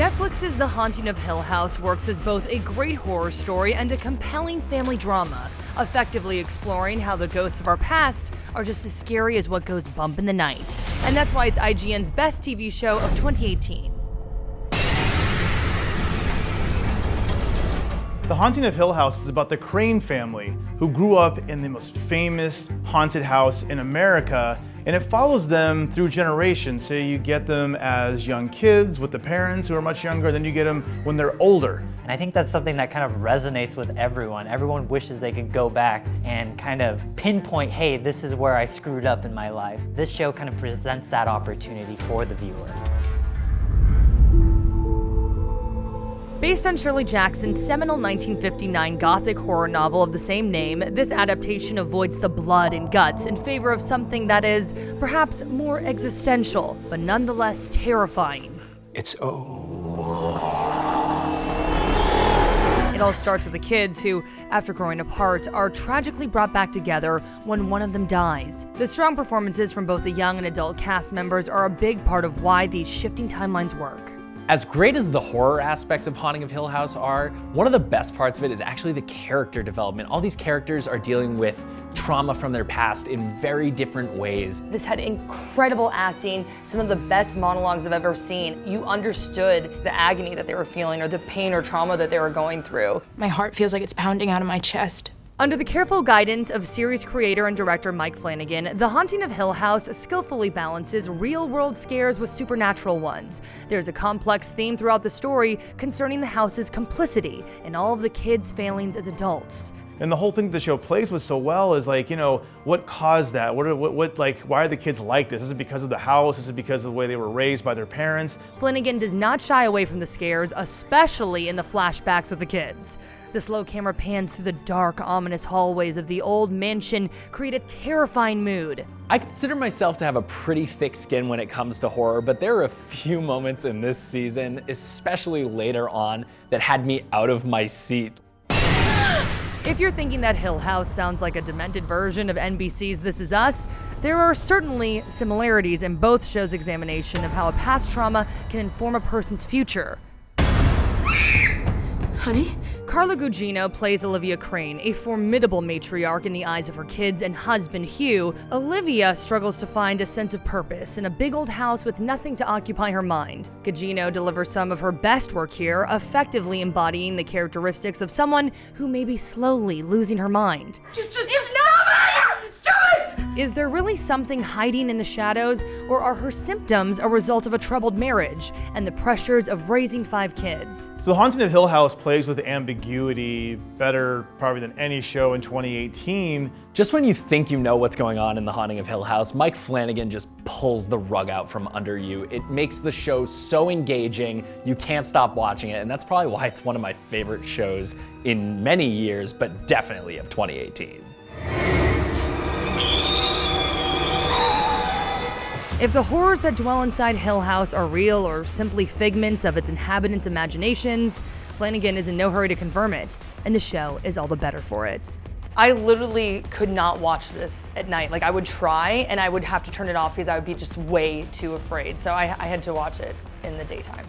Netflix's The Haunting of Hill House works as both a great horror story and a compelling family drama, effectively exploring how the ghosts of our past are just as scary as what goes bump in the night. And that's why it's IGN's best TV show of 2018. The Haunting of Hill House is about the Crane family who grew up in the most famous haunted house in America, and it follows them through generations. So you get them as young kids with the parents who are much younger, then you get them when they're older. And I think that's something that kind of resonates with everyone. Everyone wishes they could go back and kind of pinpoint, hey, this is where I screwed up in my life. This show kind of presents that opportunity for the viewer. Based on Shirley Jackson's seminal 1959 gothic horror novel of the same name, this adaptation avoids the blood and guts in favor of something that is perhaps more existential, but nonetheless terrifying. It's over. It all starts with the kids who, after growing apart, are tragically brought back together when one of them dies. The strong performances from both the young and adult cast members are a big part of why these shifting timelines work. As great as the horror aspects of Haunting of Hill House are, one of the best parts of it is actually the character development. All these characters are dealing with trauma from their past in very different ways. This had incredible acting, some of the best monologues I've ever seen. You understood the agony that they were feeling or the pain or trauma that they were going through. My heart feels like it's pounding out of my chest. Under the careful guidance of series creator and director Mike Flanagan, The Haunting of Hill House skillfully balances real-world scares with supernatural ones. There's a complex theme throughout the story concerning the house's complicity and all of the kids' failings as adults. And the whole thing the show plays with so well is like, you know, what caused that? Why are the kids like this? Is it because of the house? Is it because of the way they were raised by their parents? Flanagan does not shy away from the scares, especially in the flashbacks with the kids. The slow camera pans through the dark, ominous hallways of the old mansion, create a terrifying mood. I consider myself to have a pretty thick skin when it comes to horror, but there are a few moments in this season, especially later on, that had me out of my seat. If you're thinking that Hill House sounds like a demented version of NBC's This Is Us, there are certainly similarities in both shows' examination of how a past trauma can inform a person's future. Honey? Carla Gugino plays Olivia Crane, a formidable matriarch in the eyes of her kids and husband, Hugh. Olivia struggles to find a sense of purpose in a big old house with nothing to occupy her mind. Gugino delivers some of her best work here, effectively embodying the characteristics of someone who may be slowly losing her mind. Just stop it! Stop it! Is there really something hiding in the shadows, or are her symptoms a result of a troubled marriage and the pressures of raising 5 kids? So The Haunting of Hill House plays with ambiguity better probably than any show in 2018. Just when you think you know what's going on in The Haunting of Hill House, Mike Flanagan just pulls the rug out from under you. It makes the show so engaging, you can't stop watching it, and that's probably why it's one of my favorite shows in many years, but definitely of 2018. If the horrors that dwell inside Hill House are real or simply figments of its inhabitants' imaginations, Flanagan is in no hurry to confirm it, and the show is all the better for it. I literally could not watch this at night. Like, I would try, and I would have to turn it off because I would be just way too afraid. So I had to watch it in the daytime.